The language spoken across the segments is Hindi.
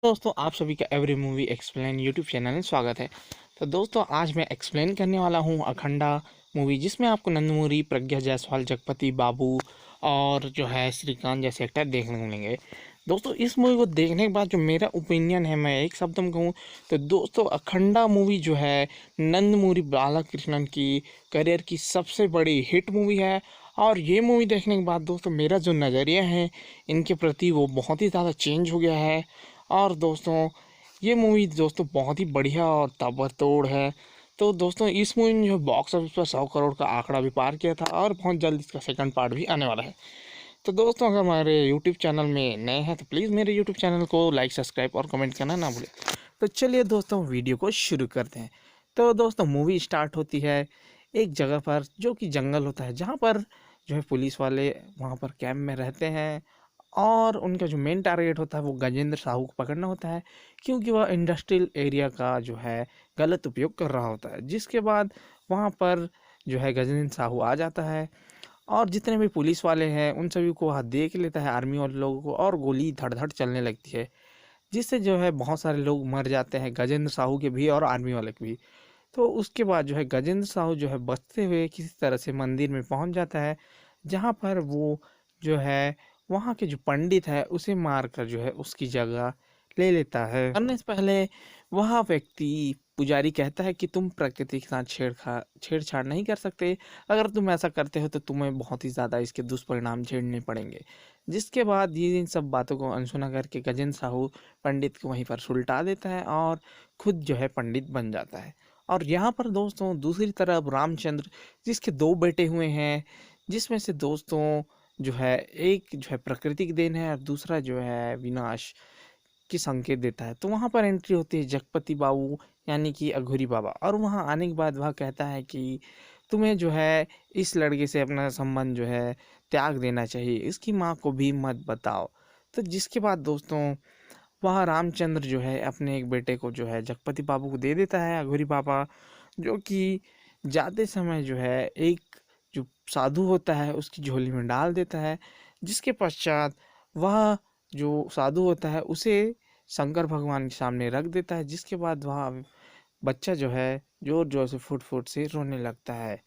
दोस्तों आप सभी का every movie explain YouTube channel में स्वागत है। तो दोस्तों आज मैं एक्सप्लेन करने वाला हूँ अखंडा मूवी, जिसमें आपको नंदमुरी, प्रज्ञा जायसवाल, जगपति बाबू और जो है श्रीकांत जैसे एक्टर देखने को मिलेंगे। दोस्तों इस मूवी को देखने के बाद जो मेरा ओपिनियन है, मैं एक शब्द में कहूँ तो दोस्तों अखंडा मूवी जो है नंदमुरी बालाकृष्णन की करियर की सबसे बड़ी हिट मूवी है। और ये मूवी देखने के बाद दोस्तों मेरा जो नज़रिया है इनके प्रति वो बहुत ही ज़्यादा चेंज हो गया है। और दोस्तों ये मूवी दोस्तों बहुत ही बढ़िया और ताबड़तोड़ है। तो दोस्तों इस मूवी ने जो बॉक्स ऑफिस पर 100 करोड़ का आंकड़ा भी पार किया था और बहुत जल्द इसका सेकंड पार्ट भी आने वाला है। तो दोस्तों अगर हमारे यूट्यूब चैनल में नए हैं तो प्लीज़ मेरे यूट्यूब चैनल को लाइक, सब्सक्राइब और कमेंट करना ना भूलें। तो चलिए दोस्तों वीडियो को शुरू करते हैं। तो दोस्तों मूवी स्टार्ट होती है एक जगह पर जो कि जंगल होता है, जहाँ पर जो है पुलिस वाले वहाँ पर कैंप में रहते हैं। और उनका जो मेन टारगेट होता है वो गजेंद्र साहू को पकड़ना होता है, क्योंकि वह इंडस्ट्रियल एरिया का जो है गलत उपयोग कर रहा होता है। जिसके बाद वहाँ पर जो है गजेंद्र साहू आ जाता है और जितने भी पुलिस वाले हैं उन सभी को वह देख लेता है, आर्मी वाले लोगों को, और गोली धड़ धड़ चलने लगती है, जिससे जो है बहुत सारे लोग मर जाते हैं, गजेंद्र साहू के भी और आर्मी वाले के भी। तो उसके बाद जो है गजेंद्र साहू जो है बचते हुए किसी तरह से मंदिर में पहुंच जाता है, जहां पर वो जो है वहाँ के जो पंडित है उसे मारकर जो है उसकी जगह ले लेता है। मरने से पहले वह व्यक्ति पुजारी कहता है कि तुम प्रकृति के साथ छेड़छाड़ नहीं कर सकते। अगर तुम ऐसा करते हो तो तुम्हें बहुत ही ज़्यादा इसके दुष्परिणाम झेलने पड़ेंगे। जिसके बाद ये इन सब बातों को अनसुना करके गजेंद्र साहू पंडित को वहीं पर सुलटा देता है और खुद जो है पंडित बन जाता है। और यहाँ पर दोस्तों दूसरी तरफ रामचंद्र, जिसके दो बेटे हुए हैं, जिसमें से दोस्तों जो है एक जो है प्रकृति की देन है और दूसरा जो है विनाश की संकेत देता है। तो वहाँ पर एंट्री होती है जगपति बाबू यानी कि अघोरी बाबा, और वहाँ आने के बाद वह कहता है कि तुम्हें जो है इस लड़के से अपना संबंध जो है त्याग देना चाहिए, इसकी माँ को भी मत बताओ। तो जिसके बाद दोस्तों वह रामचंद्र जो है अपने एक बेटे को जो है जगपति बाबू को दे देता है, अघोरी बाबा, जो कि जाते समय जो है एक जो साधु होता है उसकी झोली में डाल देता है। जिसके पश्चात वह जो साधु होता है उसे शंकर भगवान के सामने रख देता है, जिसके बाद वह बच्चा जो है जोर जोर से फुट फुट से रोने लगता है।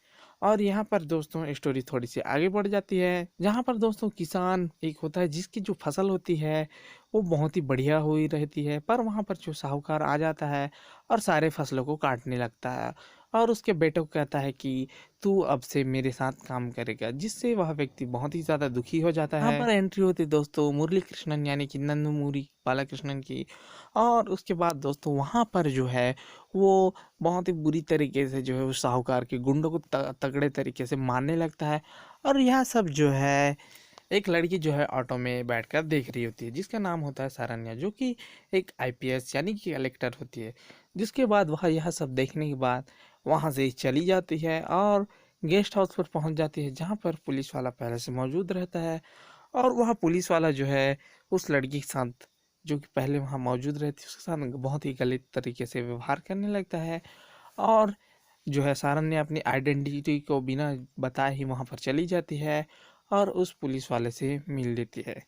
और यहाँ पर दोस्तों स्टोरी थोड़ी सी आगे बढ़ जाती है, जहाँ पर दोस्तों किसान एक होता है जिसकी जो फसल होती है वो बहुत ही बढ़िया हुई रहती है, पर वहाँ पर जो साहूकार आ जाता है और सारे फसलों को काटने लगता है और उसके बेटे को कहता है कि तू अब से मेरे साथ काम करेगा, जिससे वह व्यक्ति बहुत ही ज़्यादा दुखी हो जाता है। यहाँ पर एंट्री होती है दोस्तों मुरली कृष्णन यानी कि नंदमुरी बालाकृष्णन की। और उसके बाद दोस्तों वहाँ पर जो है वो बहुत ही बुरी तरीके से जो है उस साहूकार के गुंडों को तगड़े तरीके से मारने लगता है। और यह सब जो है एक लड़की जो है ऑटो में बैठकर देख रही होती है, जिसका नाम होता है सारन्या, जो कि एक आईपीएस यानी कि कलेक्टर होती है। जिसके बाद वह यह सब देखने के बाद वहाँ से चली जाती है और गेस्ट हाउस पर पहुँच जाती है, जहाँ पर पुलिस वाला पहले से मौजूद रहता है। और वह पुलिस वाला जो है उस लड़की के साथ, जो कि पहले वहाँ मौजूद रहती है, उसके साथ बहुत ही गलत तरीके से व्यवहार करने लगता है। और जो है सारन्या अपनी आइडेंटिटी को बिना बताए ही वहाँ पर चली जाती है और उस पुलिस वाले से मिल लेती है।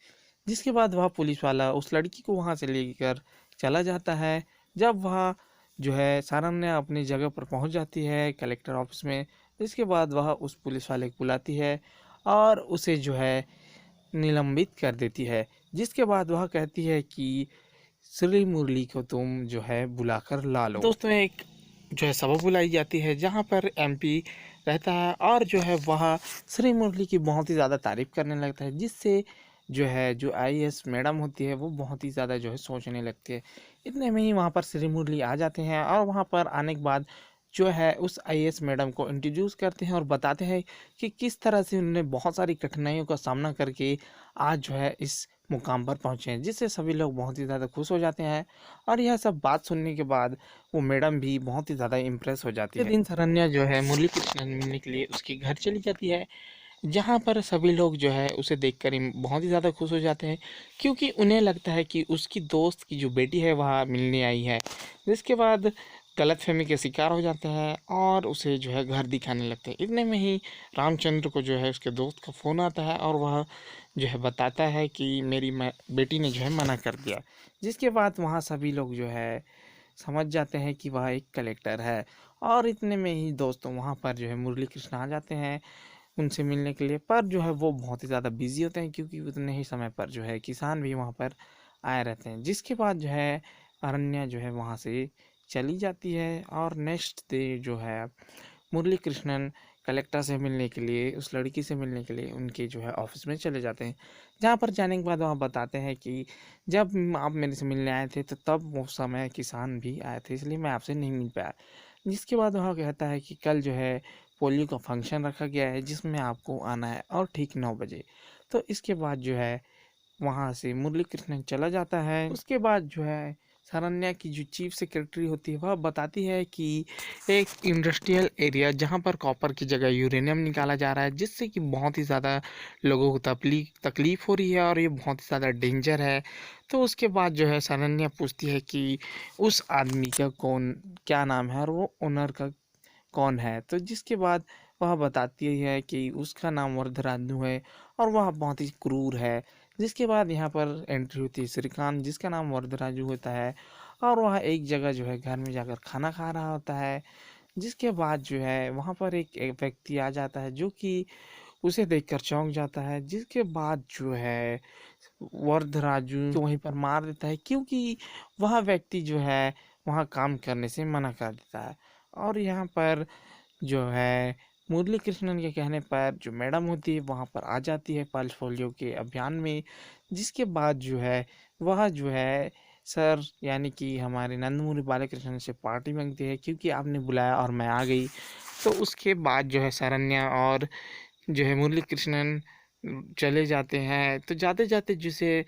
जिसके बाद वह पुलिस वाला उस लड़की को वहाँ से लेकर चला जाता है। जब वह जो है सारन्या अपनी जगह पर पहुँच जाती है कलेक्टर ऑफिस में, इसके बाद वह उस पुलिस वाले को बुलाती है और उसे जो है निलंबित कर देती है। जिसके बाद वह कहती है कि श्री मुरली को तुम जो है बुलाकर ला लो। दोस्तों एक जो है सभा बुलाई जाती है, जहाँ पर एमपी रहता है और जो है वह श्री मुरली की बहुत ही ज़्यादा तारीफ करने लगता है, जिससे जो है जो आईएएस मैडम होती है वो बहुत ही ज़्यादा जो है सोचने लगती है। इतने में ही वहाँ पर श्री मुरली आ जाते हैं और वहाँ पर आने के बाद जो है उस आईएएस मैडम को इंट्रोड्यूस करते हैं और बताते हैं कि किस तरह से उन्होंने बहुत सारी कठिनाइयों का सामना करके आज जो है इस मुकाम पर पहुँचे हैं, जिससे सभी लोग बहुत ही ज़्यादा खुश हो जाते हैं। और यह सब बात सुनने के बाद वो मैडम भी बहुत ही ज़्यादा इम्प्रेस हो जाती है। दिन सरन्या जो है मुरली कृष्णन मिलने के लिए उसके घर चली जाती है, जहाँ पर सभी लोग जो है उसे देखकर बहुत ही ज़्यादा खुश हो जाते हैं, क्योंकि उन्हें लगता है कि उसकी दोस्त की जो बेटी है वह मिलने आई है। जिसके बाद गलतफहमी के शिकार हो जाते हैं और उसे जो है घर दिखाने लगते हैं। इतने में ही रामचंद्र को जो है उसके दोस्त का फ़ोन आता है और वह जो है बताता है कि मेरी बेटी ने जो है मना कर दिया। जिसके बाद वहाँ सभी लोग जो है समझ जाते हैं कि वह एक कलेक्टर है। और इतने में ही दोस्तों वहाँ पर जो है मुरली कृष्ण आ जाते हैं उनसे मिलने के लिए, पर जो है वो बहुत ही ज़्यादा बिजी होते हैं क्योंकि उतने ही समय पर जो है किसान भी वहाँ पर आए रहते हैं। जिसके बाद जो है अरण्या जो है वहाँ से चली जाती है और नेक्स्ट डे जो है मुरली कृष्णन कलेक्टर से मिलने के लिए, उस लड़की से मिलने के लिए उनके जो है ऑफिस में चले जाते हैं। जहाँ पर जाने के बाद वहाँ बताते हैं कि जब आप मेरे से मिलने आए थे तो तब वो समय किसान भी आए थे, इसलिए मैं आपसे नहीं मिल पाया। जिसके बाद वह कहता है कि कल जो है पोलियो का फंक्शन रखा गया है जिसमें आपको आना है और ठीक 9 बजे। तो इसके बाद जो है वहाँ से मुरली कृष्णन चला जाता है। उसके बाद जो है शरण्या की जो चीफ सेक्रेटरी होती है वह बताती है कि एक इंडस्ट्रियल एरिया जहाँ पर कॉपर की जगह यूरेनियम निकाला जा रहा है, जिससे कि बहुत ही ज़्यादा लोगों को तकलीफ हो रही है और ये बहुत ही ज़्यादा डेंजर है। तो उसके बाद जो है शरण्या पूछती है कि उस आदमी का क्या नाम है और वो ओनर का कौन है। तो जिसके बाद वह बताती है कि उसका नाम वरदराजू है और वह बहुत ही क्रूर है। जिसके बाद यहाँ पर एंट्री होती है श्रीकांत जिसका नाम वरदराजू होता है और वह एक जगह जो है घर में जाकर खाना खा रहा होता है। जिसके बाद जो है वहाँ पर एक व्यक्ति आ जाता है जो कि उसे देखकर चौंक जाता है। जिसके बाद जो है वरदराजू को वहीं पर मार देता है क्योंकि वह व्यक्ति जो है वहाँ काम करने से मना कर देता है। और यहाँ पर जो है मुरली कृष्णन के कहने पर जो मैडम होती है वहाँ पर आ जाती है पल्स पोलियो के अभियान में। जिसके बाद जो है वह जो है सर यानी कि हमारे नंदमुरी बालकृष्ण से पार्टी मांगती है क्योंकि आपने बुलाया और मैं आ गई। तो उसके बाद जो है शरण्या और जो है मुरली कृष्णन चले जाते हैं। तो जाते जाते जिसे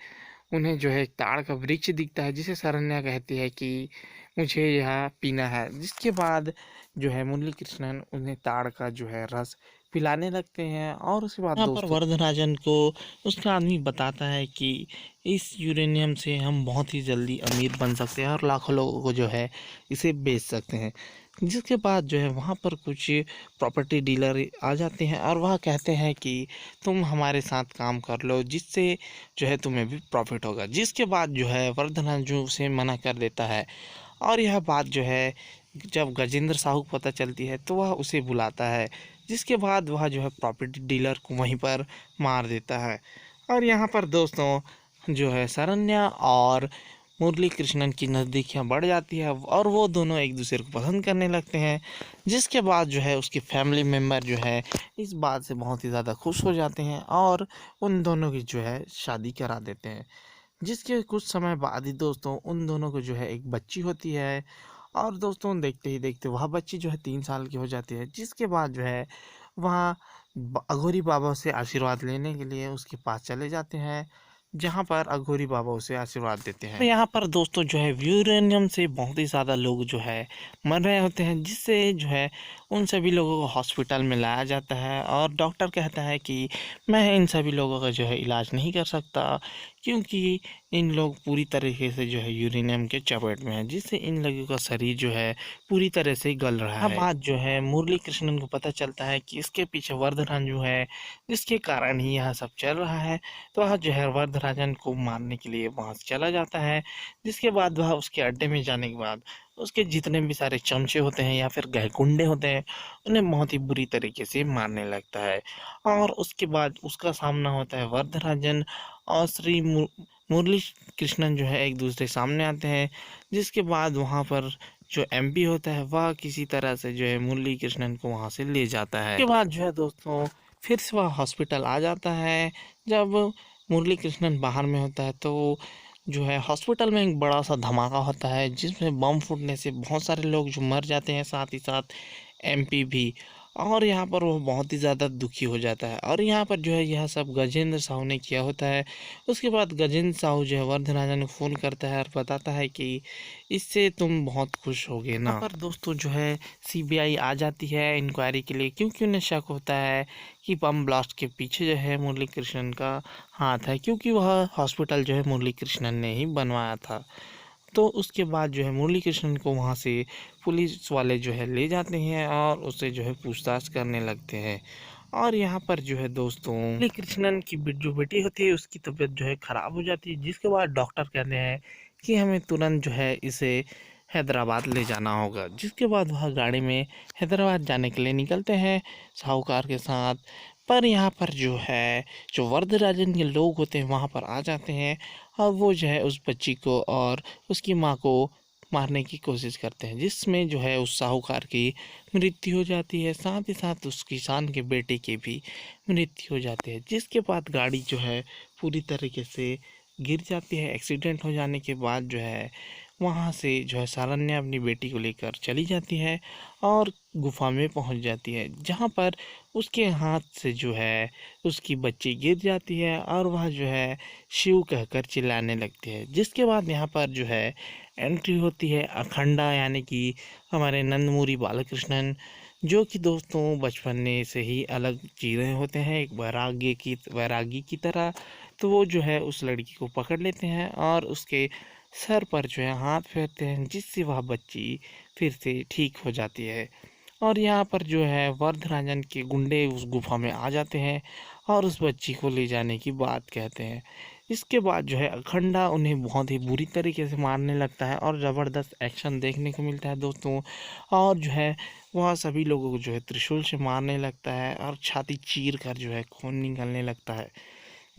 उन्हें जो है एक ताड़ का वृक्ष दिखता है जिसे शरण्या कहती है कि मुझे यह पीना है। जिसके बाद जो है मुरली कृष्णन उन्हें ताड़ का जो है रस पिलाने लगते हैं और उसके बाद यहाँ पर दोस्तों वरदराजन को उसका आदमी बताता है कि इस यूरेनियम से हम बहुत ही जल्दी अमीर बन सकते हैं और लाखों लोगों को जो है इसे बेच सकते हैं। जिसके बाद जो है वहाँ पर कुछ प्रॉपर्टी डीलर आ जाते हैं और वह कहते हैं कि तुम हमारे साथ काम कर लो जिससे जो है तुम्हें भी प्रॉफिट होगा। जिसके बाद जो है वरदराजन उसे मना कर देता है और यह बात जो है जब गजेंद्र साहू को पता चलती है तो वह उसे बुलाता है। जिसके बाद वह जो है प्रॉपर्टी डीलर को वहीं पर मार देता है। और यहाँ पर दोस्तों जो है शरण्या और मुरली कृष्णन की नज़दीकियाँ बढ़ जाती है और वो दोनों एक दूसरे को पसंद करने लगते हैं। जिसके बाद जो है उसकी फैमिली मेम्बर जो है इस बात से बहुत ही ज़्यादा खुश हो जाते हैं और उन दोनों की जो है शादी करा देते हैं। जिसके कुछ समय बाद ही दोस्तों उन दोनों को जो है एक बच्ची होती है और दोस्तों देखते ही देखते वह बच्ची जो है 3 साल की हो जाती है। जिसके बाद जो है वहाँ अघोरी बाबा से आशीर्वाद लेने के लिए उसके पास चले जाते हैं जहाँ पर अघोरी बाबा उसे आशीर्वाद देते हैं। तो यहाँ पर दोस्तों जो है यूरेनियम से बहुत ही ज़्यादा लोग जो है मर रहे होते हैं जिससे जो है उन सभी लोगों को हॉस्पिटल में लाया जाता है और डॉक्टर कहता है कि मैं इन सभी लोगों का जो है इलाज नहीं कर सकता क्योंकि इन लोग पूरी तरीके से जो है यूरेनियम के चपेट में है जिससे इन लोगों का शरीर जो है पूरी तरह से गल रहा है। बात जो है मुरली कृष्णन को पता चलता है कि इसके पीछे वरदराजन है जिसके कारण ही यह सब चल रहा है। तो वह जो है वरदराजन को मारने के लिए वहाँ से चला जाता है। जिसके बाद वह उसके अड्डे में जाने के बाद उसके जितने भी सारे चमचे होते हैं या फिर गहकुंडे होते हैं उन्हें बहुत ही बुरी तरीके से मारने लगता है। और उसके बाद उसका सामना होता है वरदराजन और श्री मुरली कृष्णन जो है एक दूसरे सामने आते हैं। जिसके बाद वहाँ पर जो एमपी होता है वह किसी तरह से जो है मुरली कृष्णन को वहाँ से ले जाता है। उसके बाद जो है दोस्तों फिर से वह हॉस्पिटल आ जाता है। जब मुरली कृष्णन बाहर में होता है तो जो है हॉस्पिटल में एक बड़ा सा धमाका होता है जिसमें बम फूटने से बहुत सारे लोग जो मर जाते हैं, साथ ही साथ एमपी भी। और यहाँ पर वो बहुत ही ज़्यादा दुखी हो जाता है और यहाँ पर जो है यह सब गजेंद्र साहू ने किया होता है। उसके बाद गजेंद्र साहू जो है वरदराजन को फ़ोन करता है और बताता है कि इससे तुम बहुत खुश होगे ना। यहाँ पर दोस्तों जो है सीबीआई आ जाती है इंक्वायरी के लिए क्योंकि उन्हें शक होता है कि बम ब्लास्ट के पीछे जो है मुरली कृष्णन का हाथ है क्योंकि वह हॉस्पिटल जो है मुरली कृष्णन ने ही बनवाया था। तो उसके बाद जो है मुरली कृष्णन को वहाँ से पुलिस वाले जो है ले जाते हैं और उससे जो है पूछताछ करने लगते हैं। और यहाँ पर जो है दोस्तों मुरली कृष्णन की जो बेटी होती है उसकी तबीयत जो है ख़राब हो जाती है, जिसके बाद डॉक्टर कहते हैं कि हमें तुरंत जो है इसे हैदराबाद ले जाना होगा। जिसके बाद वह गाड़ी में हैदराबाद जाने के लिए निकलते हैं साहूकार के साथ। पर यहाँ पर जो है जो वरदराजन के लोग होते हैं वहाँ पर आ जाते हैं और वो जो है उस बच्ची को और उसकी माँ को मारने की कोशिश करते हैं, जिसमें जो है उस साहूकार की मृत्यु हो जाती है, साथ ही साथ उस किसान के बेटे की भी मृत्यु हो जाती है। जिसके बाद गाड़ी जो है पूरी तरीके से गिर जाती है। एक्सीडेंट हो जाने के बाद जो है वहाँ से जो है सारन्या अपनी बेटी को लेकर चली जाती है और गुफा में पहुँच जाती है, जहाँ पर उसके हाथ से जो है उसकी बच्ची गिर जाती है और वह जो है शिव कहकर चिल्लाने लगती है। जिसके बाद यहाँ पर जो है एंट्री होती है अखंडा, यानी कि हमारे नंदमूरी बालकृष्णन, जो कि दोस्तों बचपन से ही अलग चीज़ें होते हैं, एक वैरागी की तरह। तो वो जो है उस लड़की को पकड़ लेते हैं और उसके सर पर जो है हाथ फेरते हैं, जिससे वह बच्ची फिर से ठीक हो जाती है। और यहाँ पर जो है वरदराजन के गुंडे उस गुफा में आ जाते हैं और उस बच्ची को ले जाने की बात कहते हैं। इसके बाद जो है अखंडा उन्हें बहुत ही बुरी तरीके से मारने लगता है और ज़बरदस्त एक्शन देखने को मिलता है दोस्तों। और जो है वह सभी लोगों को जो है त्रिशूल से मारने लगता है और छाती चीर कर जो है खून निकलने लगता है।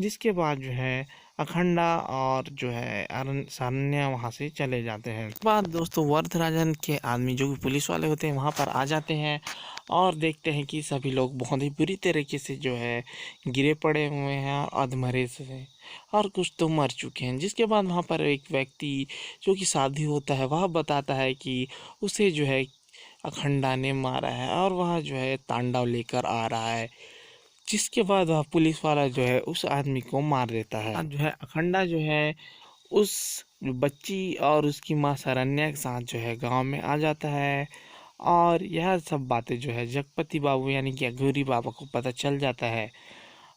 जिसके बाद जो है अखंडा और जो है सारन्या वहाँ से चले जाते हैं। बाद दोस्तों वरदराजन के आदमी जो भी पुलिस वाले होते हैं वहाँ पर आ जाते हैं और देखते हैं कि सभी लोग बहुत ही बुरी तरीके से जो है गिरे पड़े हुए हैं और अधमरे से, और कुछ तो मर चुके हैं। जिसके बाद वहाँ पर एक व्यक्ति जो कि साधु होता है वह बताता है कि उसे जो है अखंडा ने मारा है और वह जो है तांडव लेकर आ रहा है। जिसके बाद वह पुलिस वाला जो है उस आदमी को मार देता है। जो है अखंडा जो है उस बच्ची और उसकी माँ सरन्या के साथ जो है गांव में आ जाता है और यह सब बातें जो है जगपति बाबू यानी कि अघोरी बाबा को पता चल जाता है।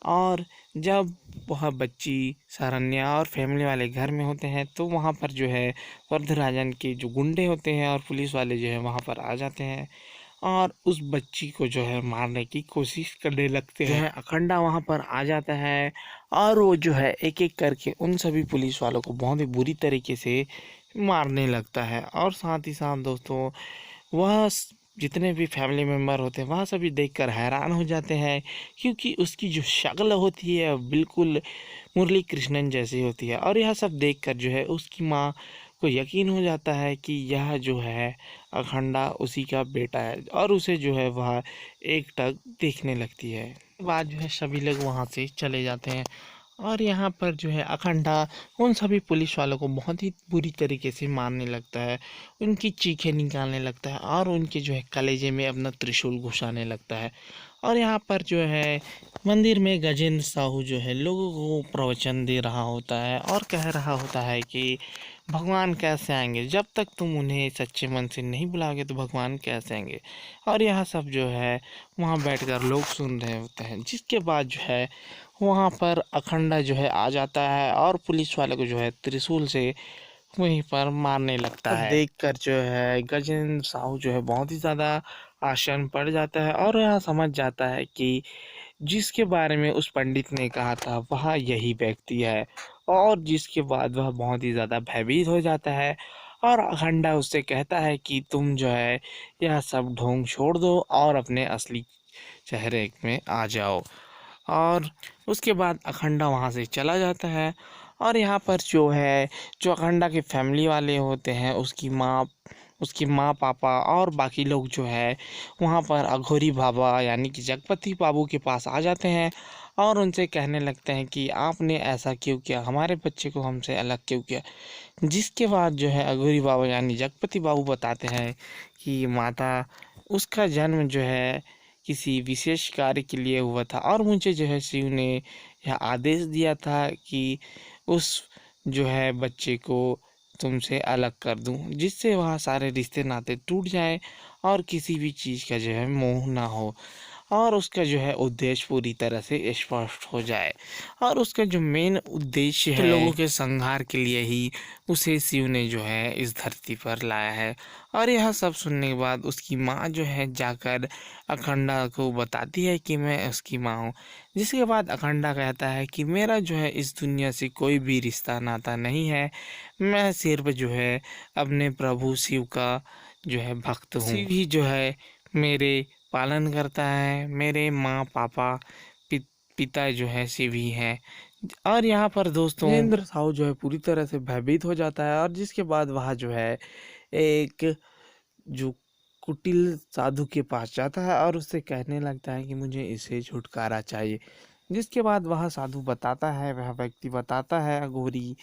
और जब वह बच्ची सरन्या और फैमिली वाले घर में होते हैं तो वहाँ पर जो है वरदराजन के जो गुंडे होते हैं और पुलिस वाले जो है वहाँ पर आ जाते हैं और उस बच्ची को जो है मारने की कोशिश करने लगते हैं। जो है अखंडा वहाँ पर आ जाता है और वो जो है एक एक करके उन सभी पुलिस वालों को बहुत ही बुरी तरीके से मारने लगता है। और साथ ही साथ दोस्तों वह जितने भी फैमिली मेम्बर होते हैं वह सभी देखकर हैरान हो जाते हैं, क्योंकि उसकी जो शक्ल होती है बिल्कुल मुरली कृष्णन जैसी होती है। और यह सब देखकर जो है उसकी माँ को यकीन हो जाता है कि यह जो है अखंडा उसी का बेटा है और उसे जो है वह एकटक देखने लगती है। बाद जो है सभी लोग वहाँ से चले जाते हैं और यहाँ पर जो है अखंडा उन सभी पुलिस वालों को बहुत ही बुरी तरीके से मारने लगता है, उनकी चीखें निकालने लगता है और उनके जो है कलेजे में अपना त्रिशूल घुसाने लगता है। और यहाँ पर जो है मंदिर में गजेंद्र साहू जो है लोगों को प्रवचन दे रहा होता है और कह रहा होता है कि भगवान कैसे आएंगे, जब तक तुम उन्हें सच्चे मन से नहीं बुलाओगे तो भगवान कैसे आएंगे। और यह सब जो है वहाँ बैठकर लोग सुन रहे होते हैं। जिसके बाद जो है वहाँ पर अखंडा जो है आ जाता है और पुलिस वाले को जो है त्रिशूल से वहीं पर मारने लगता है। देखकर जो है गजेंद्र साहू जो है बहुत ही ज़्यादा आश्चर्य पड़ जाता है और यह समझ जाता है कि जिसके बारे में उस पंडित ने कहा था वह यही व्यक्ति है। और जिसके बाद वह बहुत ही ज़्यादा भयभीत हो जाता है और अखंडा उससे कहता है कि तुम जो है यह सब ढोंग छोड़ दो और अपने असली चेहरे में आ जाओ। और उसके बाद अखंडा वहाँ से चला जाता है। और यहाँ पर जो है जो अखंडा के फैमिली वाले होते हैं उसकी माँ पापा और बाकी लोग जो है वहाँ पर अघोरी बाबा यानी कि जगपति बाबू के पास आ जाते हैं और उनसे कहने लगते हैं कि आपने ऐसा क्यों किया, हमारे बच्चे को हमसे अलग क्यों किया। जिसके बाद जो है अघोरी बाबा यानी जगपति बाबू बताते हैं कि माता उसका जन्म जो है किसी विशेष कार्य के लिए हुआ था और मुझे जो है शिव ने यह आदेश दिया था कि उस जो है बच्चे को तुमसे अलग कर दूं, जिससे वह सारे रिश्ते नाते टूट जाएं और किसी भी चीज़ का जो है मोह ना हो। और उसका जो है उद्देश्य पूरी तरह से स्पष्ट हो जाए। और उसका जो मेन उद्देश्य है लोगों के संहार के लिए ही उसे शिव ने जो है इस धरती पर लाया है। और यह सब सुनने के बाद उसकी माँ जो है जाकर अखंडा को बताती है कि मैं उसकी माँ हूँ। जिसके बाद अखंडा कहता है कि मेरा जो है इस दुनिया से कोई भी रिश्ता नाता नहीं है, मैं सिर्फ जो है अपने प्रभु शिव का जो है भक्त हूँ। शिव ही जो है मेरे पालन करता है, मेरे माँ पापा पिता जो है शिव ही हैं। और यहाँ पर दोस्तों गजेंद्र साहू जो है पूरी तरह से भयभीत हो जाता है, और जिसके बाद वह जो है एक जो कुटिल साधु के पास जाता है और उससे कहने लगता है कि मुझे इसे छुटकारा चाहिए। जिसके बाद वह साधु बताता है, वह व्यक्ति बताता है अघोरी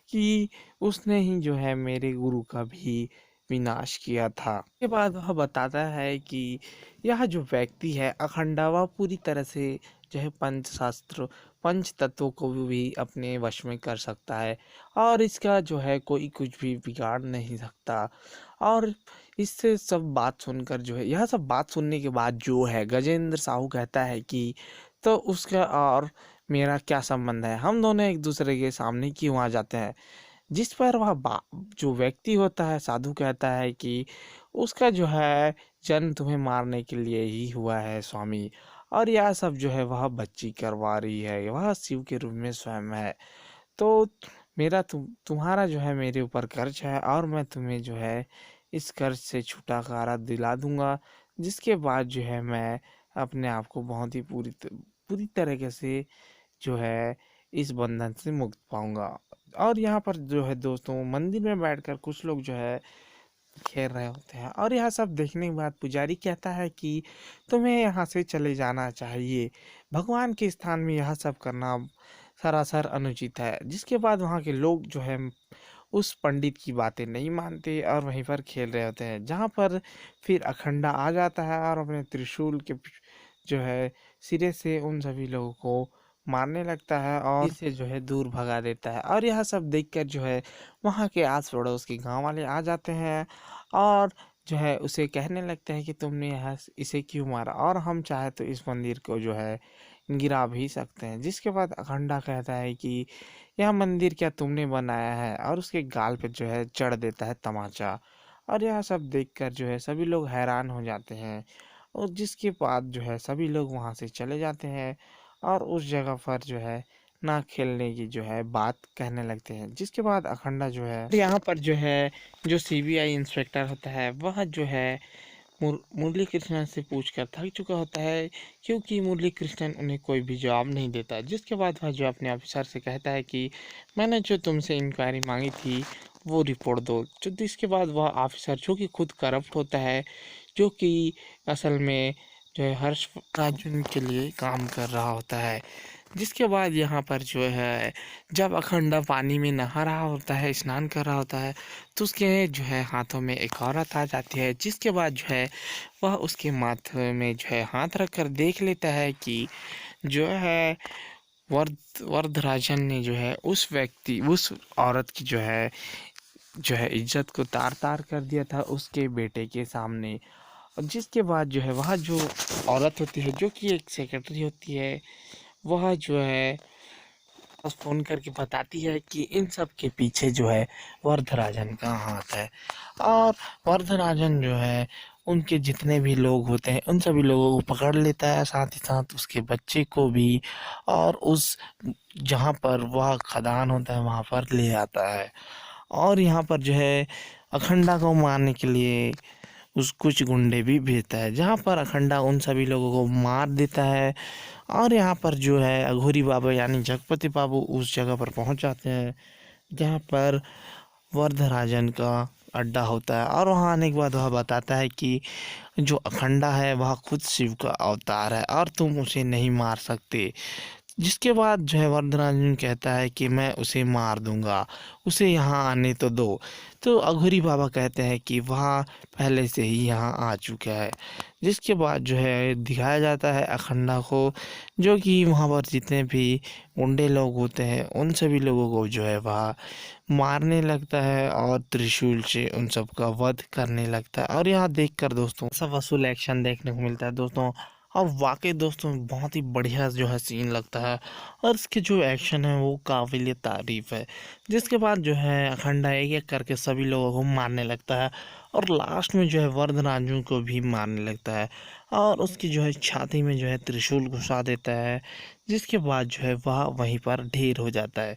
कि उसने ही जो है मेरे गुरु का भी विनाश किया था। उसके बाद वह बताता है कि यह जो व्यक्ति है अखंडा, वह पूरी तरह से जो है पंचशास्त्र पंच तत्वों को भी अपने वश में कर सकता है, और इसका जो है कोई कुछ भी बिगाड़ नहीं सकता। और इससे सब बात सुनकर जो है यह सब बात सुनने के बाद जो है गजेंद्र साहू कहता है कि तो उसका और मेरा क्या संबंध है, हम दोनों एक दूसरे के सामने क्यों आ जाते हैं। जिस पर वह जो व्यक्ति होता है साधु कहता है कि उसका जो है जन्म तुम्हें मारने के लिए ही हुआ है स्वामी, और यह सब जो है वह बच्ची करवा रही है, वह शिव के रूप में स्वयं है। तो मेरा तुम्हारा जो है मेरे ऊपर कर्ज है, और मैं तुम्हें जो है इस कर्ज से छुटकारा दिला दूंगा। जिसके बाद जो है मैं अपने आप को बहुत ही पूरी तरीके से जो है इस बंधन से मुक्त पाऊंगा। और यहाँ पर जो है दोस्तों मंदिर में बैठकर कुछ लोग जो है खेल रहे होते हैं, और यह सब देखने के बाद पुजारी कहता है कि तुम्हें यहाँ से चले जाना चाहिए, भगवान के स्थान में यह सब करना सरासर अनुचित है। जिसके बाद वहाँ के लोग जो है उस पंडित की बातें नहीं मानते और वहीं पर खेल रहे होते हैं, जहाँ पर फिर अखंडा आ जाता है और अपने त्रिशूल के जो है सिरे से उन सभी लोगों को मारने लगता है और इसे जो है दूर भगा देता है। और यह सब देखकर जो है वहाँ के आस पड़ोस के गांव वाले आ जाते हैं और जो है उसे कहने लगते हैं कि तुमने यह इसे क्यों मारा, और हम चाहे तो इस मंदिर को जो है गिरा भी सकते हैं। जिसके बाद अखंडा कहता है कि यह मंदिर क्या तुमने बनाया है, और उसके गाल पे जो है चढ़ देता है तमाचा। और यह सब देखकर जो है सभी लोग हैरान हो जाते हैं, और जिसके बाद जो है सभी लोग वहाँ से चले जाते हैं और उस जगह पर जो है ना खेलने की जो है बात कहने लगते हैं। जिसके बाद अखंडा जो है यहाँ पर जो है जो सीबीआई इंस्पेक्टर होता है वह जो है मुरली कृष्णन से पूछकर थक चुका होता है, क्योंकि मुरली कृष्णन उन्हें कोई भी जवाब नहीं देता। जिसके बाद वह जो अपने ऑफिसर से कहता है कि मैंने जो तुमसे इंक्वायरी मांगी थी वो रिपोर्ट दो। जो जिसके बाद वह ऑफिसर जो कि खुद करप्ट होता है, जो कि असल में जो है हर्ष अर्जुन के लिए काम कर रहा होता है। जिसके बाद यहाँ पर जो है जब अखंडा पानी में नहा रहा होता है, स्नान कर रहा होता है, तो उसके जो है हाथों में एक औरत आ जाती है। जिसके बाद जो है वह उसके माथे में जो है हाथ रख कर देख लेता है कि जो है वरदराजन ने जो है उस औरत की जो है इज्जत को तार तार कर दिया था उसके बेटे के सामने। और जिसके बाद जो है वह जो औरत होती है जो कि एक सेक्रेटरी होती है, वह जो है बस फ़ोन करके बताती है कि इन सब के पीछे जो है वरदराजन का हाथ है। और वरदराजन जो है उनके जितने भी लोग होते हैं उन सभी लोगों को पकड़ लेता है, साथ ही साथ उसके बच्चे को भी, और उस जहाँ पर वह खदान होता है वहाँ पर ले आता है। और यहाँ पर जो है अखंडा को मारने के लिए कुछ गुंडे भी भेजता है, जहाँ पर अखंडा उन सभी लोगों को मार देता है। और यहाँ पर जो है अघोरी बाबा यानी जगपति बाबू उस जगह पर पहुँच जाते हैं जहाँ पर वरदराजन का अड्डा होता है। और वहाँ आने के बाद वह बताता है कि जो अखंडा है वह खुद शिव का अवतार है और तुम उसे नहीं मार सकते। जिसके बाद जो है वरदराजन कहता है कि मैं उसे मार दूंगा, उसे यहाँ आने तो दो। तो अघोरी बाबा कहते हैं कि वह पहले से ही यहाँ आ चुका है। जिसके बाद जो है दिखाया जाता है अखंडा को, जो कि वहाँ पर जितने भी गुंडे लोग होते हैं उन सभी लोगों को जो है वह मारने लगता है और त्रिशूल से उन सब का वध करने लगता है। और यहाँ देखकर दोस्तों सब वसूल एक्शन देखने को मिलता है दोस्तों। और वाकई दोस्तों बहुत ही बढ़िया जो है सीन लगता है, और इसके जो एक्शन है वो काबिल तारीफ़ है। जिसके बाद जो है अखंडा एक एक करके सभी लोगों को मारने लगता है, और लास्ट में जो है वरदराजू को भी मारने लगता है, और उसकी जो है छाती में जो है त्रिशूल घुसा देता है। जिसके बाद जो है वह वहीं पर ढेर हो जाता है,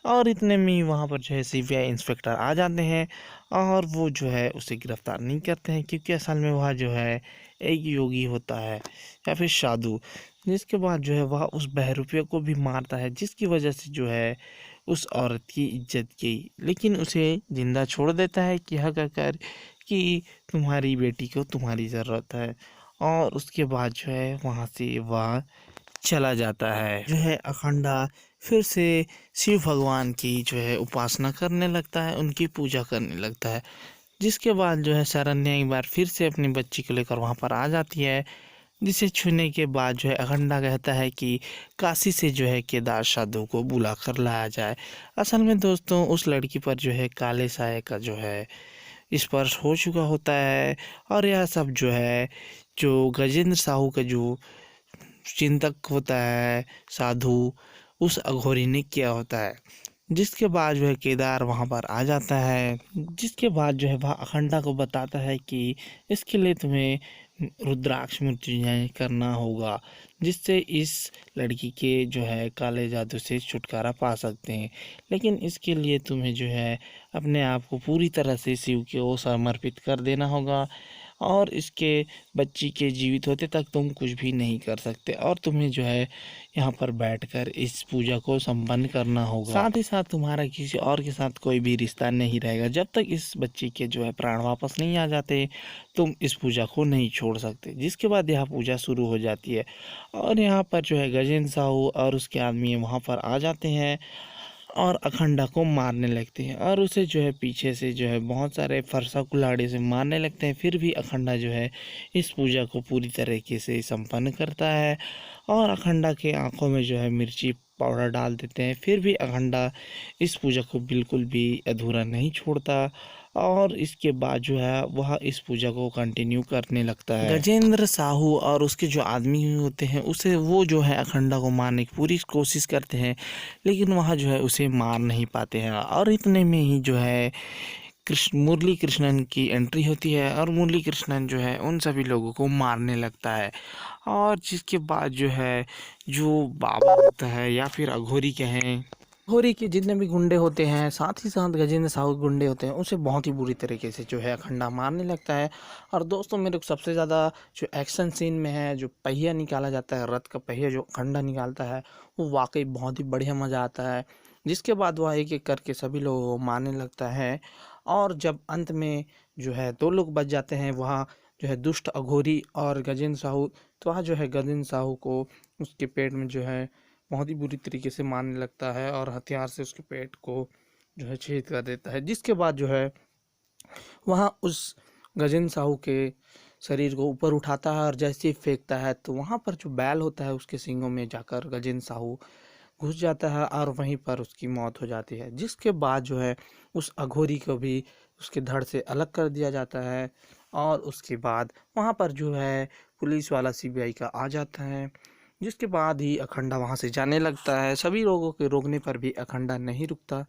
और इतने में ही वहाँ पर जो है सीबीआई इंस्पेक्टर आ जाते हैं, और वो जो है उसे गिरफ्तार नहीं करते हैं, क्योंकि असल में वह जो है एक योगी होता है या फिर साधु। जिसके बाद जो है वह उस बहरूपिया को भी मारता है, जिसकी वजह से जो है उस औरत की इज्जत गई, लेकिन उसे जिंदा छोड़ देता है कि यह कहकर कि तुम्हारी बेटी को तुम्हारी ज़रूरत है। और उसके बाद जो है वहाँ से वह चला जाता है। जो है अखंडा फिर से शिव भगवान की जो है उपासना करने लगता है, उनकी पूजा करने लगता है। जिसके बाद जो है शरण्या एक बार फिर से अपनी बच्ची को लेकर वहाँ पर आ जाती है, जिसे छूने के बाद जो है अखंडा कहता है कि काशी से जो है केदार साधु को बुला कर लाया जाए। असल में दोस्तों उस लड़की पर जो है काले साये का जो है स्पर्श हो चुका होता है, और यह सब जो है जो गजेंद्र साहू का जो चिंतक होता है साधु, उस अघोरी ने किया होता है। जिसके बाद जो है केदार वहाँ पर आ जाता है, जिसके बाद जो है वह अखंडा को बताता है कि इसके लिए तुम्हें रुद्राक्ष मृत्युंजय करना होगा, जिससे इस लड़की के जो है काले जादू से छुटकारा पा सकते हैं। लेकिन इसके लिए तुम्हें जो है अपने आप को पूरी तरह से शिव को समर्पित कर देना होगा, और इसके बच्ची के जीवित होते तक तुम कुछ भी नहीं कर सकते, और तुम्हें जो है यहाँ पर बैठकर इस पूजा को संपन्न करना होगा। साथ ही साथ तुम्हारा किसी और के साथ कोई भी रिश्ता नहीं रहेगा, जब तक इस बच्ची के जो है प्राण वापस नहीं आ जाते तुम इस पूजा को नहीं छोड़ सकते। जिसके बाद यह पूजा शुरू हो जाती है, और यहाँ पर जो है गजेंद्र साहू और उसके आदमी वहाँ पर आ जाते हैं, और अखंडा को मारने लगते हैं, और उसे जो है पीछे से जो है बहुत सारे फरसा कुल्हाड़ी से मारने लगते हैं। फिर भी अखंडा जो है इस पूजा को पूरी तरीके से संपन्न करता है, और अखंडा के आंखों में जो है मिर्ची पाउडर डाल देते हैं। फिर भी अखंडा इस पूजा को बिल्कुल भी अधूरा नहीं छोड़ता, और इसके बाद जो है वह इस पूजा को कंटिन्यू करने लगता है। गजेंद्र साहू और उसके जो आदमी होते हैं उसे वो जो है अखंडा को मारने की पूरी कोशिश करते हैं, लेकिन वह जो है उसे मार नहीं पाते हैं। और इतने में ही जो है मुरली कृष्णन की एंट्री होती है, और मुरली कृष्णन जो है उन सभी लोगों को मारने लगता है। और जिसके बाद जो है जो बाबा होता है या फिर अघोरी कहें, अघोरी के जितने भी गुंडे होते हैं, साथ ही साथ गजेंद्र साहू के गुंडे होते हैं, उसे बहुत ही बुरी तरीके से जो है अखंडा मारने लगता है। और दोस्तों मेरे को सबसे ज़्यादा जो एक्शन सीन में है, जो पहिया निकाला जाता है, रथ का पहिया जो अखंडा निकालता है, वो वाकई बहुत ही बढ़िया मज़ा आता है। जिसके बाद वह एक एक करके सभी लोगों को मारने लगता है, और जब अंत में जो है 2 लोग बच जाते हैं, वहाँ जो है दुष्ट अघोरी और गजेंद्र साहू, तो वहाँ जो है गजेंद्र साहू को उसके पेट में जो है बहुत ही बुरी तरीके से मारने लगता है, और हथियार से उसके पेट को जो है छेद कर देता है। जिसके बाद जो है वहाँ उस गजेंद्र साहू के शरीर को ऊपर उठाता है, और जैसे ही फेंकता है तो वहाँ पर जो बैल होता है उसके सींगों में जाकर गजेंद्र साहू घुस जाता है, और वहीं पर उसकी मौत हो जाती है। जिसके बाद जो है उस अघोरी को भी उसके धड़ से अलग कर दिया जाता है, और उसके बाद वहाँ पर जो है पुलिस वाला सीबीआई का आ जाता है। जिसके बाद ही अखंडा वहाँ से जाने लगता है। सभी लोगों के रोकने पर भी अखंडा नहीं रुकता,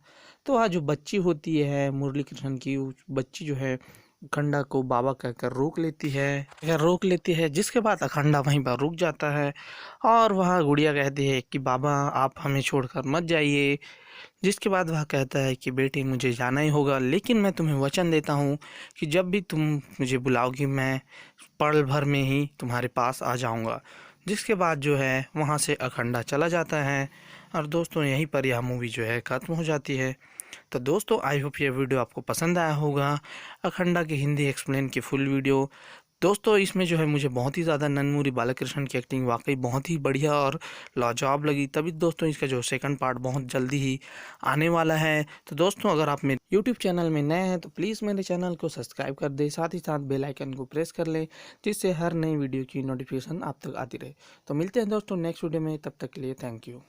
तो वह जो बच्ची होती है मुरली कृष्णन की, उस बच्ची जो है अखंडा को बाबा कहकर रोक लेती है। जिसके बाद अखंडा वहीं पर रुक जाता है, और वह गुड़िया कहती है कि बाबा आप हमें छोड़कर मत जाइए। जिसके बाद वह कहता है कि बेटी मुझे जाना ही होगा, लेकिन मैं तुम्हें वचन देता हूँ कि जब भी तुम मुझे बुलाओगी मैं पल भर में ही तुम्हारे पास आ जाऊँगा। जिसके बाद जो है वहाँ से अखंडा चला जाता है, और दोस्तों यहीं पर यह मूवी जो है ख़त्म हो जाती है। तो दोस्तों आई होप ये वीडियो आपको पसंद आया होगा, अखंडा की हिंदी एक्सप्लेन की फुल वीडियो। दोस्तों इसमें जो है मुझे बहुत ही ज़्यादा नंदमूरी बालकृष्ण की एक्टिंग वाकई बहुत ही बढ़िया और लाजवाब लगी, तभी दोस्तों इसका जो सेकंड पार्ट बहुत जल्दी ही आने वाला है। तो दोस्तों अगर आप मेरे यूट्यूब चैनल में नए हैं तो प्लीज़ मेरे चैनल को सब्सक्राइब कर दें, साथ ही साथ बेल आइकन को प्रेस कर लें, जिससे हर नई वीडियो की नोटिफिकेशन आप तक आती रहे। तो मिलते हैं दोस्तों नेक्स्ट वीडियो में, तब तक के लिए थैंक यू।